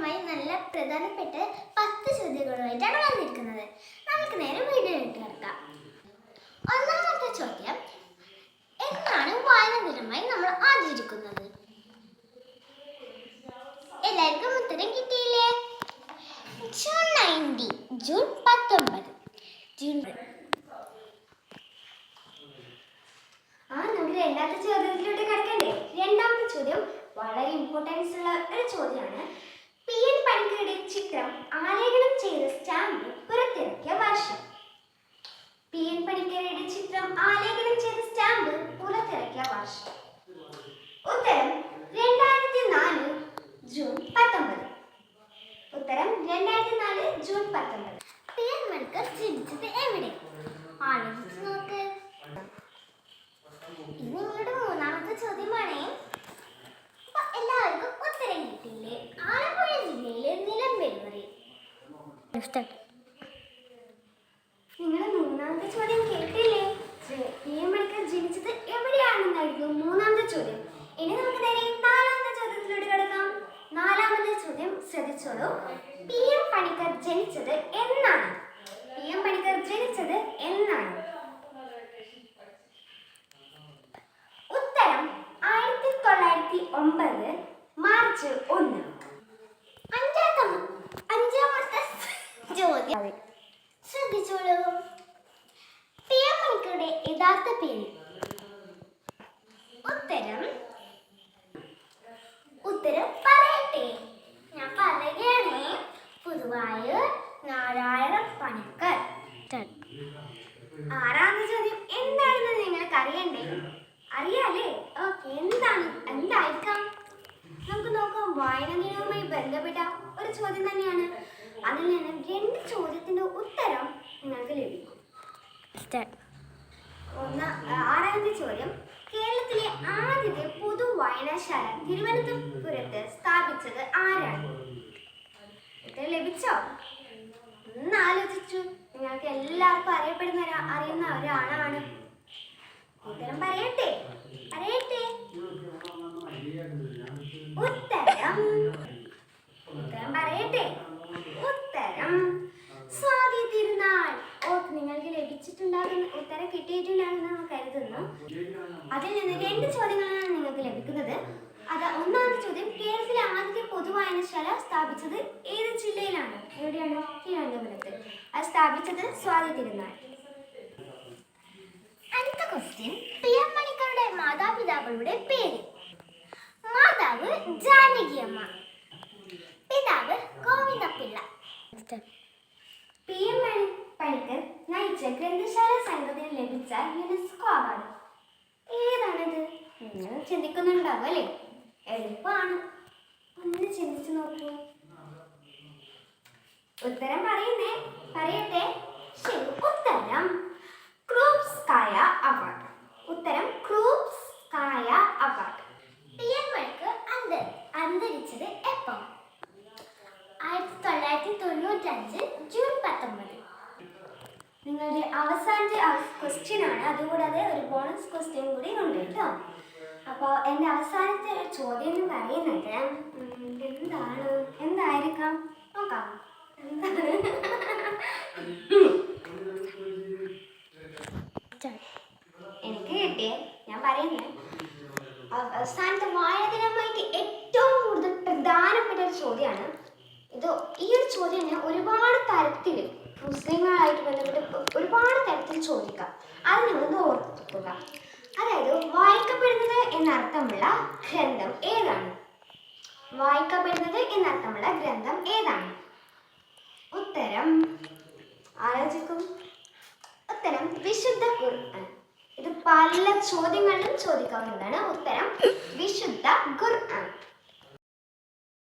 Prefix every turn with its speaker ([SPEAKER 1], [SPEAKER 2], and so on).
[SPEAKER 1] ആദ്യമായി നല്ല പ്രധാനപ്പെട്ട 10 ചോദ്യങ്ങളുമായിട്ടാണ് വന്നിരിക്കുന്നത്. നമുക്ക് നേരെ വീഡിയോയിലേക്ക് കിടക്കാം. ഒന്നാമത്തെ ചോദ്യം, എന്നാണ് വായനാ ദിനമായി നമ്മൾ ആചരിക്കുന്നത്? എല്ലാവർക്കും ഉത്തരം കിട്ടിയില്ലേ? June 19, June 19. നമുക്ക് രണ്ടാമത്തെ ചോദ്യത്തിലൂടെ കിടക്കണ്ടേ? രണ്ടാമത്തെ ചോദ്യം വളരെ ഇമ്പോർട്ടൻസ് ഉള്ള ഒരു ചോദ്യമാണ്. PN പണിക്കരുടെ ചിത്രം ആലേഖനം ചെയ്ത സ്റ്റാമ്പ് പുറത്തിറക്കിയ വർഷം. PN പണിക്കരുടെ ചിത്രം ആലേഖനം ചെയ്ത സ്റ്റാമ്പ് പുറത്തിറക്കിയ വർഷം. ഉത്തരം 2004 ജൂൺ 19. ഉത്തരം 2004 ജൂൺ 19. PN പണിക്കർ ജനിച്ചത് എവിടെ? ആലോചിച്ച് നോക്ക്. ഇത് നിങ്ങളുടെ മൂന്നാമത്തെ ചോദ്യമാണേ. എല്ലാവർക്കും ഉത്തരം കിട്ടിയില്ലേ? ആലപ്പുഴ ജില്ലയിലെ നിലമ്പേരി. നിങ്ങളുടെ മൂന്നാമത്തെ ചോദ്യം കേട്ടില്ലേ? PN പണിക്കർ ജനിച്ചത് എവിടെയാണെന്നായിരുന്നു മൂന്നാമത്തെ ചോദ്യം. ഇനി നമുക്ക് നേരെ നാലാമത്തെ ചോദ്യത്തിലൂടെ കിടക്കാം. നാലാമത്തെ ചോദ്യം ശ്രദ്ധിച്ചോളൂ. PN പണിക്കർ ജനിച്ചത് എന്നാണ്? PN പണിക്കർ ജനിച്ചത് എന്നാണ്? ഉത്തരം 1909 മാർച്ച് 1. അഞ്ചാമത്തെ ചോദ്യം ശ്രദ്ധിച്ചോളൂ. PN പണിക്കരുടെ യഥാർത്ഥ പേര്? ഉത്തരം പറയട്ടെ? ഞാൻ പറയുകയാണേ. പുതുവായൂർ നാരായണ പണിക്കർ. ആറാമത്തെ ചോദ്യം എന്താണെന്ന് നിങ്ങൾക്ക് അറിയണ്ടേ? അറിയാലേ? ഓക്കെ, എന്തായിരിക്കാം? നമുക്ക് നോക്കാം. വായനാ ദിനവുമായി ബന്ധപ്പെട്ട ഒരു ചോദ്യം തന്നെയാണ്. അതിൽ നിന്ന് 2 ചോദ്യത്തിന്റെ ഉത്തരം നിങ്ങൾക്ക് ലഭിക്കും. ആറാമത്തെ ചോദ്യം, കേരളത്തിലെ ആദ്യത്തെ പൊതു വായനശാല തിരുവനന്തപുരത്ത് സ്ഥാപിച്ചത് ആരാണ്? ഉത്തരം ലഭിച്ചോ? ഒന്ന് ആലോചിച്ചു. നിങ്ങൾക്ക് എല്ലാവർക്കും അറിയുന്ന ഒരാളാണ്. ഉത്തരം പറയട്ടെ? ഉത്തരം പറയട്ടെ? ഉത്തരം സ്വാതി തിരുനാൾ. നിങ്ങൾക്ക് ലഭിച്ചിട്ടുണ്ടാകുന്ന ഉത്തരം കിട്ടിയിട്ടുണ്ടാകുമെന്ന് കരുതുന്നു. അതിൽ നിന്ന് 2 ചോദ്യങ്ങളാണ് നിങ്ങൾക്ക് ലഭിക്കുന്നത്. ഒന്നാമത്തെ ചോദ്യം, കേരളത്തിലെ ആദ്യത്തെ പൊതുവായനശാല സ്ഥാപിച്ചത് ഏത് ജില്ലയിലാണ്? എവിടെയാണ്? തിരുവനന്തപുരത്ത്. അത് സ്ഥാപിച്ചത് സ്വാതി തിരുനാൾ. അടുത്ത ക്വസ്റ്റ്യൻ, PN പണിക്കരുടെ മാതാപിതാക്കളുടെ പേര്? മാതാവ് ജാനകിയമ്മ, പിതാവ് ഗോവിന്ദപിള്ള. PN പണിക്കർ നയിച്ച ഗ്രന്ഥശാല സംഘത്തിന് ലഭിച്ച യുനെസ്കോ അവാർഡ് ഏതാണിത്? നിങ്ങൾ ചിന്തിക്കുന്നുണ്ടാവും അല്ലേ? എളുപ്പമാണ്, ഒന്ന് ചിന്തിച്ചു നോക്കൂ. ഉത്തരം പറയട്ടെ? ശരി, ഉത്തരം ക്രൂപ്സ്കായ അവാർഡ്. ഉത്തരം ക്രൂപ്സ്കായ അവാർഡ്. PN പണിക്കർ അന്തരിച്ചത് എപ്പോൾ? 1995 ജൂൺ 19. നിങ്ങളുടെ അവസാനത്തെ ക്വസ്റ്റ്യൻ ആണ്. അതുകൂടാതെ ഒരു ബോണസ് ക്വസ്റ്റ്യൻ കൂടി ഉണ്ട് കേട്ടോ. അപ്പോൾ എൻ്റെ അവസാനത്തെ ഒരു ചോദ്യം എന്ന് പറയുന്നത് എന്തായിരിക്കാം? നോക്കാം. എനിക്ക് കിട്ടിയേ ഞാൻ പറയുന്നേ. അവസാനത്തെ വായനാ ദിനമായിട്ട് ഏറ്റവും കൂടുതൽ പ്രധാനപ്പെട്ട ഒരു ചോദ്യമാണ് ഇത്. ഈ ഒരു ചോദ്യം ഒരുപാട് തരത്തിൽ മുസ്ലിങ്ങളായിട്ട് ബന്ധപ്പെട്ട് ഒരുപാട് തരത്തിൽ ചോദിക്കാം. അത് നിങ്ങൾ ഓർക്കുക. അതായത്, വായിക്കപ്പെടുന്നത് എന്നർത്ഥമുള്ള ഗ്രന്ഥം ഏതാണ്? വായിക്കപ്പെടുന്നത് എന്നർത്ഥമുള്ള ഗ്രന്ഥം ഏതാണ്? ഉത്തരം ആലോചിക്കും. ഉത്തരം വിശുദ്ധ ഖുർആൻ. ഇത് പല ചോദ്യങ്ങളിലും ചോദിക്കാവുന്നതാണ്. ഉത്തരം വിശുദ്ധ ഖുർആൻ.